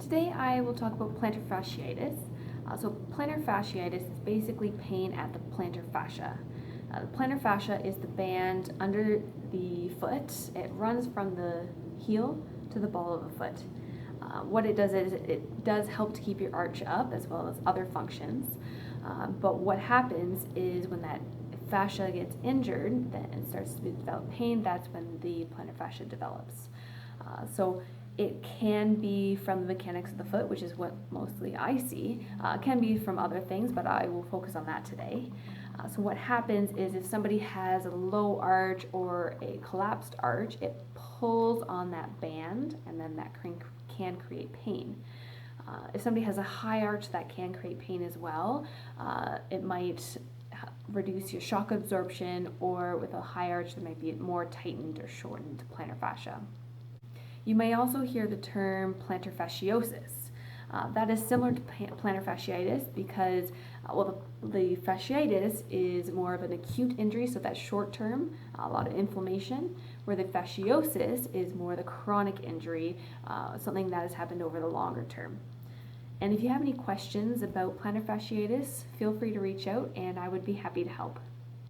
Today I will talk about plantar fasciitis. So plantar fasciitis is basically pain at the plantar fascia. The plantar fascia is the band under the foot. It runs from the heel to the ball of the foot. What it does is it does help to keep your arch up as well as other functions. But what happens is when that fascia gets injured, then it starts to develop pain. That's when the plantar fascia develops. So it can be from the mechanics of the foot, which is what mostly I see. It can be from other things, but I will focus on that today. So what happens is if somebody has a low arch or a collapsed arch, it pulls on that band, and then that can create pain. If somebody has a high arch, that can create pain as well. It might reduce your shock absorption, or with a high arch, there might be more tightened or shortened plantar fascia. You may also hear the term plantar fasciosis. That is similar to plantar fasciitis because, the fasciitis is more of an acute injury, so that's short term, a lot of inflammation, where the fasciosis is more the chronic injury, something that has happened over the longer term. And if you have any questions about plantar fasciitis, feel free to reach out and I would be happy to help.